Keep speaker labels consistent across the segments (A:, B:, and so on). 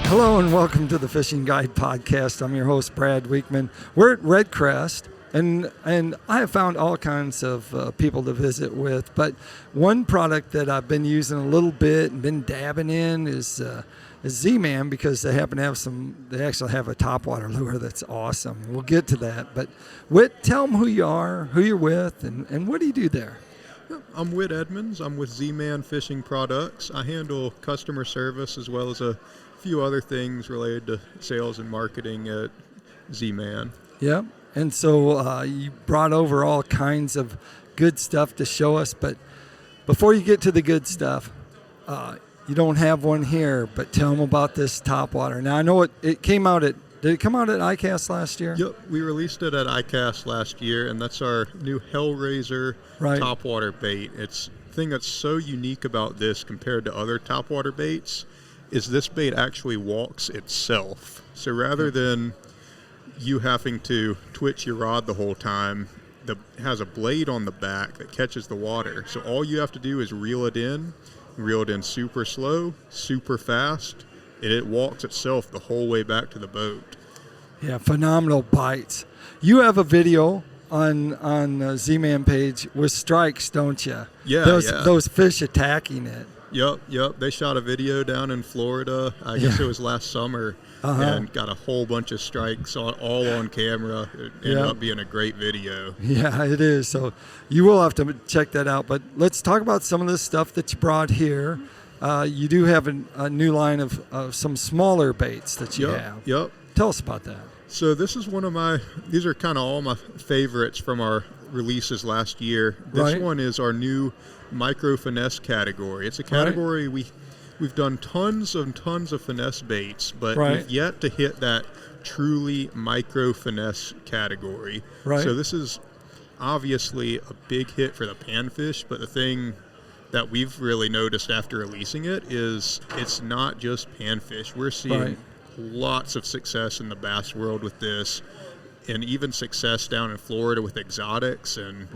A: Hello and welcome to the Fishing Guide Podcast. I'm your host, Brad Wiegmann. We're at Red Crest, and I have found all kinds of people to visit with, but one product that I've been using a little bit and been dabbing in is Z-Man, because they happen to have they actually have a topwater lure that's awesome. We'll get to that, but Whit, tell them who you are, who you're with, and what do you do there?
B: I'm Whit Edmonds. I'm with Z-Man Fishing Products. I handle customer service as well as a few other things related to sales and marketing at Z-Man.
A: Yep. And so you brought over all kinds of good stuff to show us, but before you get to the good stuff, you don't have one here, but tell them about this topwater. Now, I know it came out did it come out at ICAST last year?
B: Yep, we released it at ICAST last year, and that's our new Hellraiser topwater bait. The thing that's so unique about this compared to other topwater baits is this bait actually walks itself. So rather than you having to twitch your rod the whole time, it has a blade on the back that catches the water. So all you have to do is reel it in super slow, super fast, and it walks itself the whole way back to the boat.
A: Yeah, phenomenal bites. You have a video on the Z-Man page with strikes, don't you?
B: Yeah,
A: those fish attacking it.
B: Yep. They shot a video down in Florida. I guess it was last summer, and got a whole bunch of strikes all on camera. It ended up being a great video. Yeah,
A: it is. So you will have to check that out. But let's talk about some of the stuff that you brought here. You do have a new line of some smaller baits that you have.
B: Yep.
A: Tell us about that.
B: So this is these are kind of all my favorites from our releases last year. This one is our new micro finesse category. It's a category we've done tons and tons of finesse baits, but we've yet to hit that truly micro finesse category. So this is obviously a big hit for the panfish, but the thing that we've really noticed after releasing it is it's not just panfish. We're seeing lots of success in the bass world with this, and even success down in Florida with exotics, and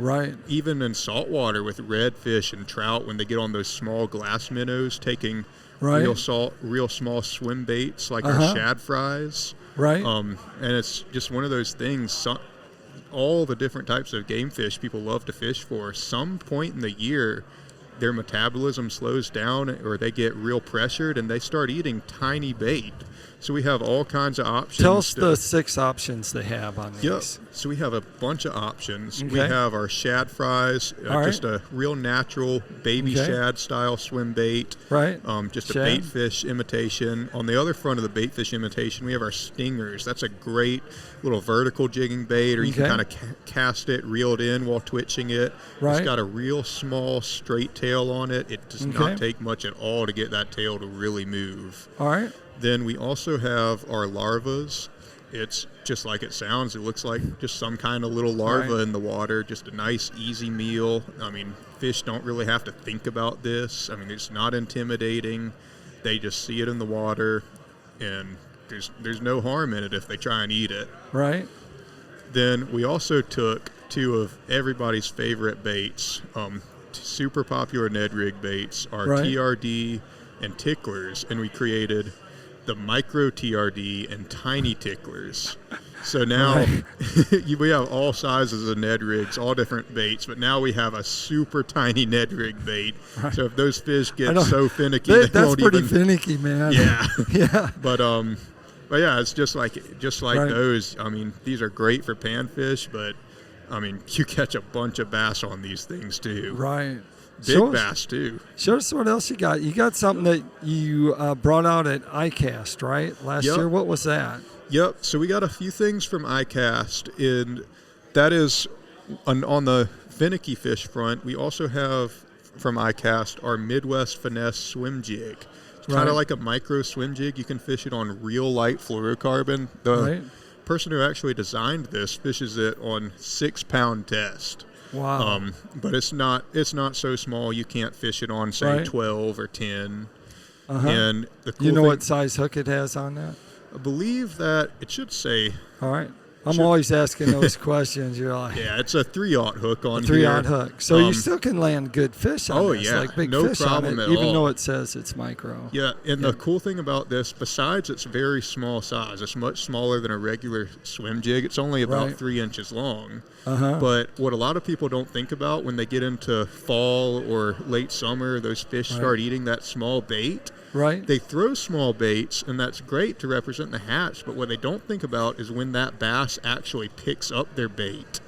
B: even in saltwater with redfish and trout when they get on those small glass minnows, taking real small swim baits like our shad fries. And it's just one of those things. All the different types of game fish people love to fish for, some point in the year their metabolism slows down or they get real pressured and they start eating tiny bait. So we have all kinds of options.
A: Tell us the 6 options they have on these.
B: Yep. So we have a bunch of options. We have our shad fries, just a real natural baby shad style swim bait. Just a bait fish imitation. On the other front of the bait fish imitation, we have our stingers. That's a great little vertical jigging bait, or you can kind of cast it, reel it in while twitching it. It's got a real small straight tail on it. It does not take much at all to get that tail to really move. Then we also have our larvas. It's just like it sounds. It looks like just some kind of little larva in the water, just a nice, easy meal. I mean, fish don't really have to think about this. I mean, it's not intimidating. They just see it in the water, and there's no harm in it if they try and eat it. Then we also took 2 of everybody's favorite baits, super popular Ned rig baits, our TRD and ticklers, and we created the micro TRD and tiny ticklers. So now we have all sizes of Ned rigs, all different baits, but now we have a super tiny Ned rig bait. So if those fish get so finicky,
A: that's pretty finicky, man.
B: Yeah. But yeah, it's just like those. I mean, these are great for panfish, but I mean, you catch a bunch of bass on these things too. Big bass too.
A: Show us what else you got. You got something that you brought out at ICAST, last year. What was that?
B: Yep. So we got a few things from ICAST, and that is on the finicky fish front. We also have from ICAST our Midwest Finesse swim jig. It's kind of like a micro swim jig. You can fish it on real light fluorocarbon. The person who actually designed this fishes it on 6-pound test.
A: Wow.
B: But it's not so small you can't fish it on, say, 12 or 10. And the cool
A: what size hook it has on that?
B: I believe that it should say
A: I'm always asking those questions. You're like,
B: yeah, it's a 3/0 hook on
A: here. 3/0 hook. So you still can land good fish on this, like big
B: no
A: fish
B: problem
A: on it,
B: at
A: even
B: all.
A: though it says it's micro.
B: Yeah, and the cool thing about this, besides its very small size, it's much smaller than a regular swim jig. It's only about 3 inches long. But what a lot of people don't think about when they get into fall or late summer, those fish start eating that small bait.
A: Right.
B: They throw small baits, and that's great to represent the hatch, but what they don't think about is when that bass actually picks up their bait.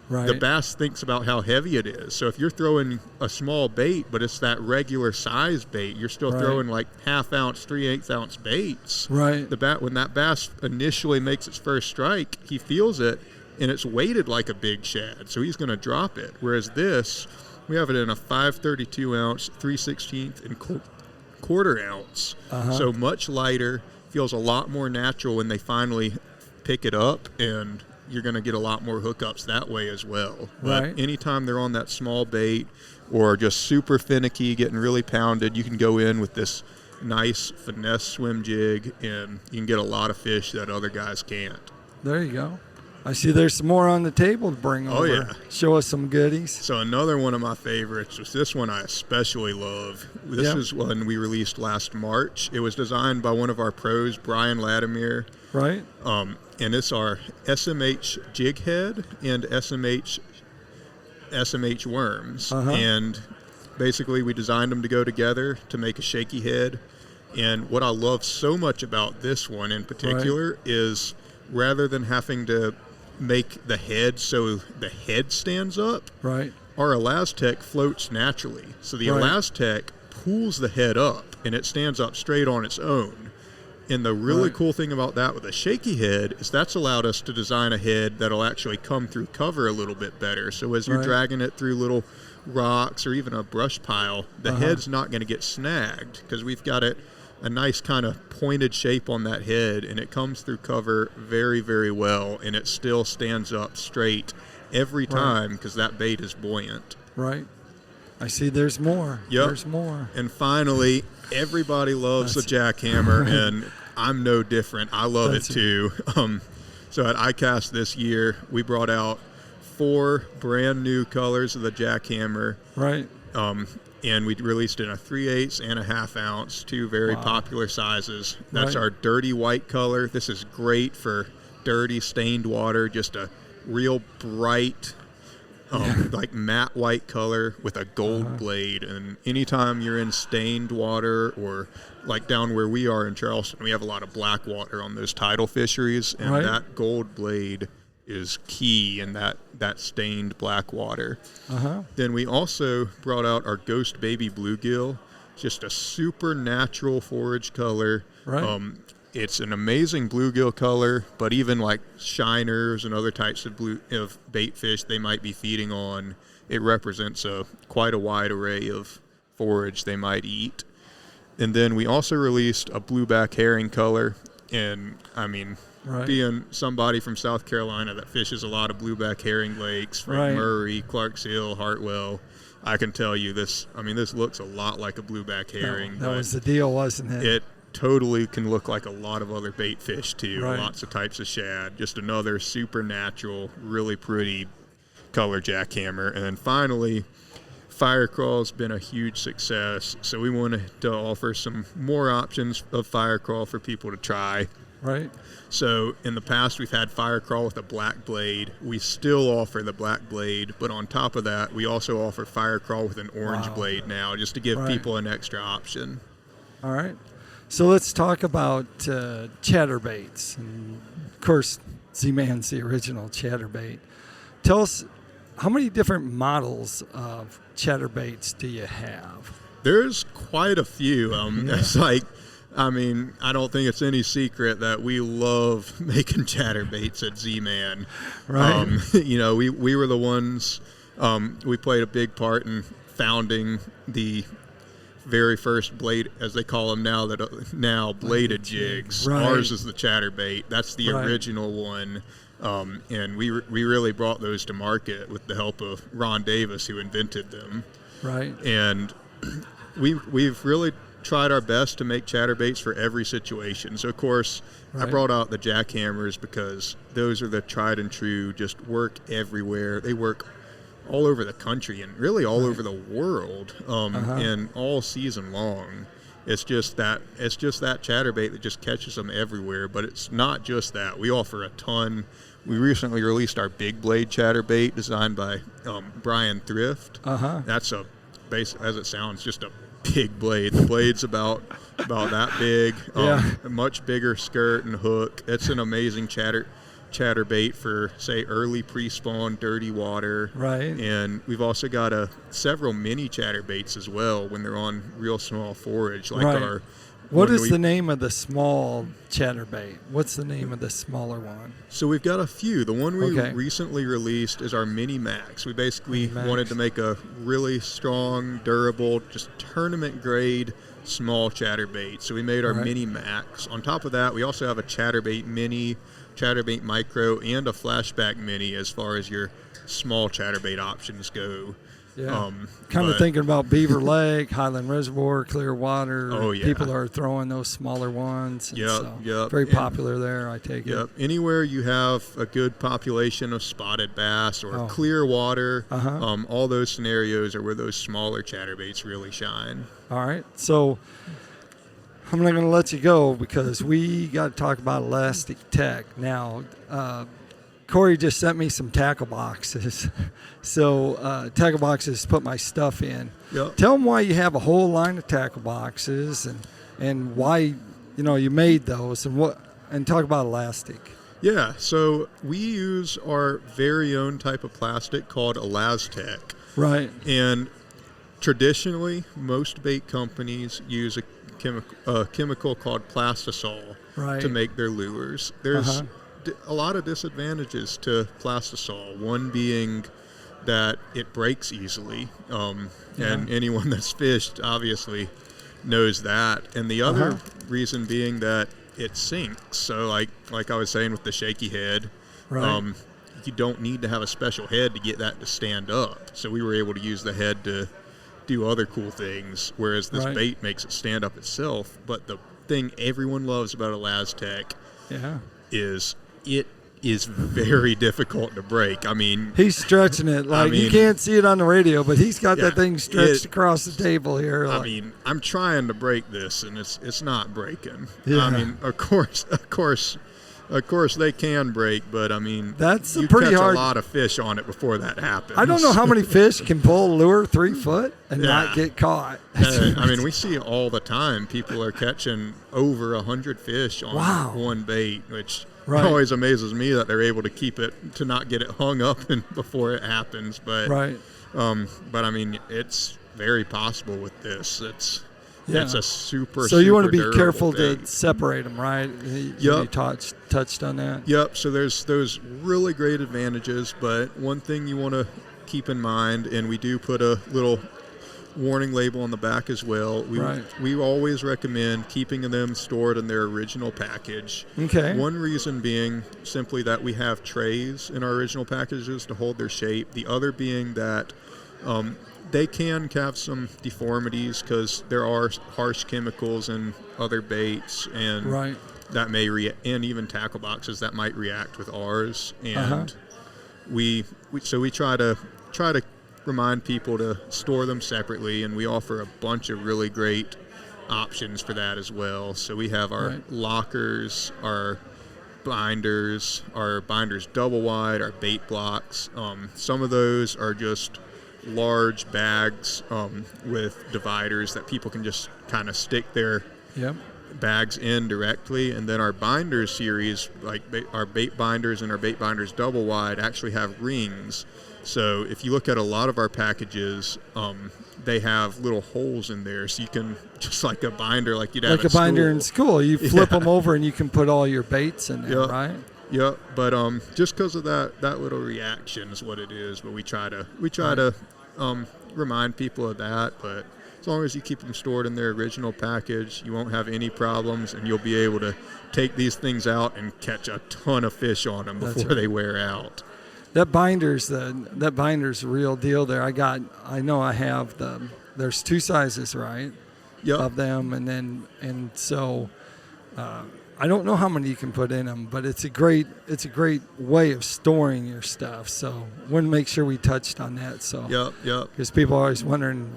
A: Right.
B: The bass thinks about how heavy it is. So if you're throwing a small bait, but it's that regular size bait, you're still throwing like 1/2 ounce, 3/8 ounce baits.
A: Right.
B: When that bass initially makes its first strike, he feels it, and it's weighted like a big shad, so he's going to drop it. Whereas this, we have it in a 5/32 ounce, 3/16 and 1/4 ounce, so much lighter, feels a lot more natural when they finally pick it up, and you're going to get a lot more hookups that way as well. But anytime they're on that small bait or just super finicky, getting really pounded, you can go in with this nice finesse swim jig, and you can get a lot of fish that other guys can't.
A: There you go. I see there's some more on the table to bring over.
B: Oh, yeah.
A: Show us some goodies.
B: So another one of my favorites was this one I especially love. This is one we released last March. It was designed by one of our pros, Brian Latimer.
A: Right.
B: And it's our SMH jig head and SMH worms. And basically we designed them to go together to make a shaky head. And what I love so much about this one in particular is rather than having to make the head so the head stands up, our Elastec floats naturally. So the Elastec pulls the head up, and it stands up straight on its own. And the really cool thing about that with a shaky head is that's allowed us to design a head that'll actually come through cover a little bit better. So as you're dragging it through little rocks or even a brush pile, the head's not going to get snagged because we've got it a nice kind of pointed shape on that head, and it comes through cover very, very well, and it still stands up straight every time because that bait is buoyant.
A: Right. I see there's more.
B: Yep.
A: There's more.
B: And finally, everybody loves the jackhammer, and I'm no different. I love it too. So at ICAST this year, we brought out 4 brand new colors of the jackhammer.
A: Right.
B: And we released it in a 3/8 and a 1/2 ounce, 2 very popular sizes. That's our dirty white color. This is great for dirty, stained water, just a real bright, like matte white color with a gold blade. And anytime you're in stained water, or like down where we are in Charleston, we have a lot of black water on those tidal fisheries, and that gold blade is key in that stained black water. Then we also brought out our Ghost Baby Bluegill, just a super natural forage color. It's an amazing bluegill color, but even like shiners and other types of bait fish they might be feeding on, it represents quite a wide array of forage they might eat. And then we also released a blueback herring color, and I mean, being somebody from South Carolina that fishes a lot of blueback herring lakes, from Murray, Clarks Hill, Hartwell, I can tell you this. I mean, this looks a lot like a blueback herring.
A: That was the deal, wasn't it?
B: It totally can look like a lot of other bait fish too. Lots of types of shad. Just another super natural, really pretty color jackhammer. And then finally, Fire Crawl's been a huge success, so we wanted to offer some more options of Fire Crawl for people to try. So in the past, we've had Fire Crawl with a black blade. We still offer the black blade, but on top of that, we also offer Fire Crawl with an orange blade now, just to give people an extra option.
A: All right. So let's talk about chatterbaits. And of course, Z-Man's the original chatterbait. Tell us, how many different models of chatterbaits do you have?
B: There's quite a few. It's like, I mean, I don't think it's any secret that we love making chatterbaits at Z-Man. You know, we were the ones, we played a big part in founding the very first blade, as they call them now, bladed jigs. Ours is the chatterbait. That's the original one. And we really brought those to market with the help of Ron Davis, who invented them. And we've really tried our best to make chatterbaits for every situation. So, of course, I brought out the jackhammers because those are the tried and true, just work everywhere. They work all over the country and really all over the world, and all season long. It's just that chatterbait that just catches them everywhere. But it's not just that. We offer a ton. We recently released our big blade chatterbait designed by Brian Thrift. That's as it sounds, just a big blade. The blade's about that big, a much bigger skirt and hook. It's an amazing chatterbait for, say, early pre-spawn dirty water. And we've also got several mini chatterbaits as well when they're on real small forage, like our.
A: What is the name of the small chatterbait? What's the name of the smaller one?
B: So we've got a few. The one we recently released is our Mini Max. We basically wanted to make a really strong, durable, just tournament grade small chatterbait. So we made our Mini Max. On top of that, we also have a chatterbait mini, chatterbait micro, and a flashback mini as far as your small chatterbait options go.
A: Kind of thinking about Beaver Lake, Highland Reservoir, Clearwater. People are throwing those smaller ones. Very popular there, I take it.
B: Anywhere you have a good population of spotted bass or clear water, all those scenarios are where those smaller chatterbaits really shine.
A: All right. So I'm not going to let you go because we got to talk about Elastic Tech. Now, Corey just sent me some tackle boxes. So tackle boxes put my stuff in. Tell them why you have a whole line of tackle boxes and why you made those and talk about Elastic.
B: Yeah, so we use our very own type of plastic called Elastec. And traditionally, most bait companies use a chemical called plastisol to make their lures. There's a lot of disadvantages to plastisol, one being that it breaks easily, and anyone that's fished obviously knows that, and the other reason being that it sinks. So like I was saying with the shaky head, you don't need to have a special head to get that to stand up, so we were able to use the head to do other cool things, whereas this bait makes it stand up itself. But the thing everyone loves about Elastec is it is very difficult to break. I mean,
A: he's stretching it you can't see it on the radio, but he's got that thing stretched across the table here.
B: I mean, I'm trying to break this, and it's not breaking. I mean, of course, they can break, but I mean,
A: that's
B: you
A: pretty
B: catch
A: hard.
B: A lot of fish on it before that happens.
A: I don't know how many fish can pull a lure 3 foot and not get caught.
B: I mean, we see it all the time. People are catching over 100 fish on one bait, which always amazes me that they're able to keep it, to not get it hung up and before it happens. But but I mean, it's very possible with this. It's a super.
A: So you want to be
B: durable
A: careful
B: bait.
A: to separate them, right? You touched on that.
B: Yep. So there's those really great advantages, but one thing you want to keep in mind, and we do put a little warning label on the back as well. We always recommend keeping them stored in their original package. One reason being simply that we have trays in our original packages to hold their shape. The other being that they can have some deformities because there are harsh chemicals in other baits, and that may and even tackle boxes that might react with ours. And we try to remind people to store them separately, and we offer a bunch of really great options for that as well. So we have our lockers, our binders double wide, our bait blocks. Some of those are just large bags with dividers that people can just kind of stick their bags in directly. And then our binders series, like our bait binders and our bait binders double wide, actually have rings. So if you look at a lot of our packages, they have little holes in there, so you can, just like a binder, like you'd have
A: like a binder in school. You flip them over and you can put all your baits in there, right?
B: Yep. But just because of that little reaction is what it is. But we try to remind people of that. But as long as you keep them stored in their original package, you won't have any problems, and you'll be able to take these things out and catch a ton of fish on them before they wear out.
A: That binder's the real deal there. I know I have there's 2 sizes, right? of them, and so I don't know how many you can put in them, but it's a great way of storing your stuff. So want to make sure we touched on that. So
B: yep.
A: Because people are always wondering,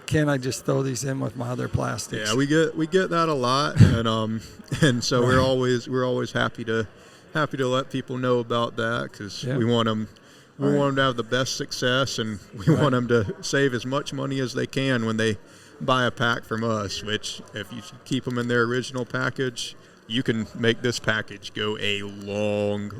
A: can I just throw these in with my other plastics?
B: Yeah, we get that a lot, and so we're always happy to let people know about that, because we want them. We want them to have the best success, and we want them to save as much money as they can when they buy a pack from us, which if you keep them in their original package, you can make this package go a long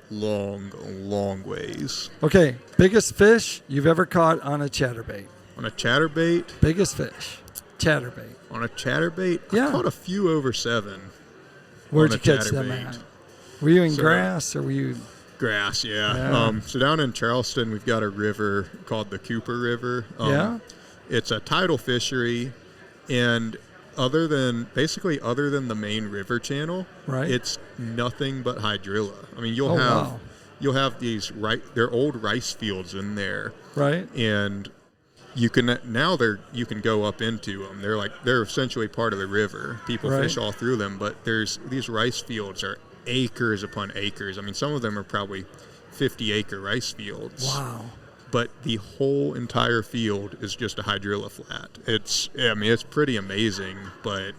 B: ways.
A: Okay, biggest fish you've ever caught on a chatterbait?
B: On a chatterbait?
A: Biggest fish, chatterbait.
B: On a chatterbait?
A: Yeah.
B: I caught a few over 7.
A: Where'd you catch them at? Were you in grass, or were you...
B: Grass, yeah. So down in Charleston, we've got a river called the Cooper River. It's a tidal fishery, and other than the main river channel, it's nothing but hydrilla. I mean, you'll have these they're old rice fields in there,
A: right?
B: And you can go up into them. They're essentially part of the river. People fish all through them, but these rice fields are acres upon acres. I mean, some of them are probably 50-acre rice fields.
A: Wow.
B: But the whole entire field is just a hydrilla flat. It's pretty amazing, but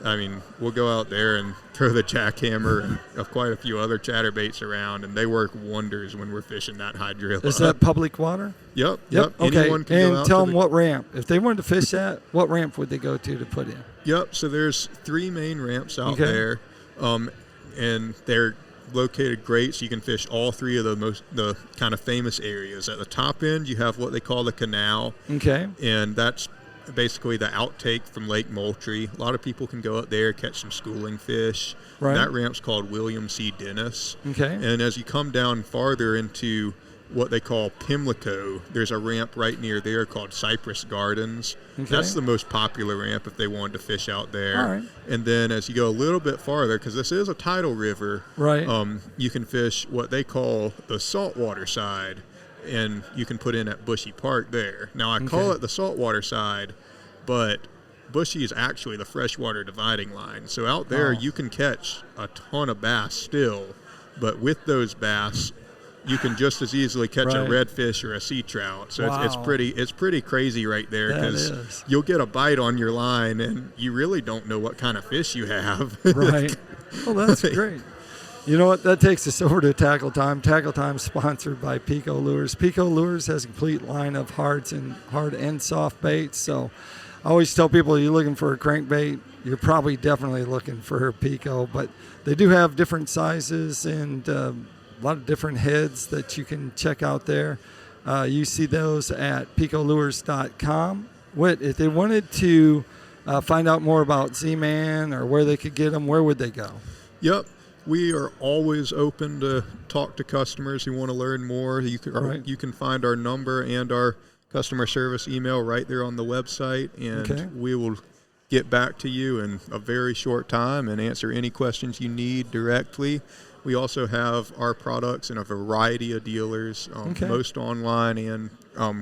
B: I mean, we'll go out there and throw the jackhammer and quite a few other chatterbaits around, and they work wonders when we're fishing that hydrilla.
A: Is that public water?
B: Yep.
A: Okay,
B: Anyone can go out
A: tell them what ramp. If they wanted to fish that, what ramp would they go to put in?
B: Yep, so there's 3 main ramps out there. And they're located great, so you can fish all 3 of the kind of famous areas. At the top end, you have what they call the canal.
A: Okay.
B: And that's basically the outtake from Lake Moultrie. A lot of people can go up there, catch some schooling fish.
A: Right.
B: That ramp's called William C. Dennis.
A: Okay.
B: And as you come down farther into what they call Pimlico, there's a ramp right near there called Cypress Gardens. Okay. That's the most popular ramp if they wanted to fish out there.
A: All right.
B: And then as you go a little bit farther, because this is a tidal river, you can fish what they call the saltwater side, and you can put in at Bushy Park there. Now, I call it the saltwater side, but Bushy is actually the freshwater dividing line. So out there, you can catch a ton of bass still, but with those bass, you can just as easily catch a redfish or a sea trout. So it's pretty crazy right there, because you'll get a bite on your line and you really don't know what kind of fish you have.
A: Right. Well, that's great. You know what? That takes us over to Tackle Time. Tackle Time sponsored by PICO Lures. PICO Lures has a complete line of hard and soft baits. So I always tell people, you're looking for a crankbait, you're probably definitely looking for PICO. But they do have different sizes and a lot of different heads that you can check out there. You see those at PICOLures.com. Whit, if they wanted to find out more about Z-Man or where they could get them, where would they go?
B: Yep. We are always open to talk to customers who want to learn more. You can find our number and our customer service email right there on the website, and we will get back to you in a very short time and answer any questions you need directly. We also have our products in a variety of dealers. Most online and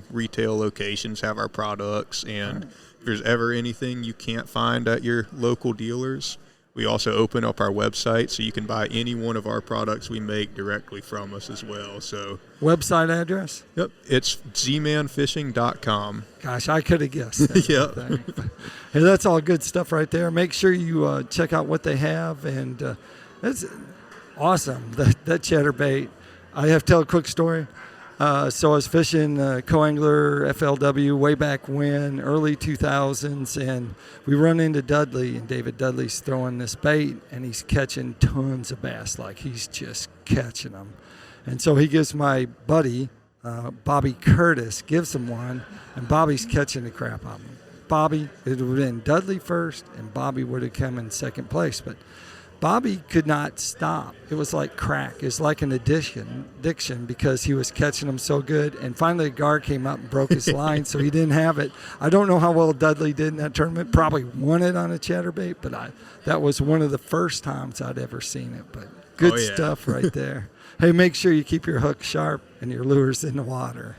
B: retail locations have our products. And if there's ever anything you can't find at your local dealers, we also open up our website so you can buy any one of our products we make directly from us as well. So
A: website address?
B: Yep, it's zmanfishing.com.
A: Gosh, I could have guessed that.
B: Yep.
A: Hey, that's all good stuff right there. Make sure you check out what they have, and that's awesome, that chatterbait. I have to tell a quick story. So I was fishing Co-Angler FLW way back when, early 2000s, and we run into Dudley, and David Dudley's throwing this bait, and he's catching tons of bass, like he's just catching them. And so he gives my buddy, Bobby Curtis, gives him one, and Bobby's catching the crap out of him. Bobby, it would have been Dudley first, and Bobby would have come in second place, but Bobby could not stop. It was like crack. It was like an addiction because he was catching them so good. And finally, a guard came up and broke his line, so he didn't have it. I don't know how well Dudley did in that tournament. Probably won it on a chatterbait, but that was one of the first times I'd ever seen it. But good stuff right there. Hey, make sure you keep your hook sharp and your lures in the water.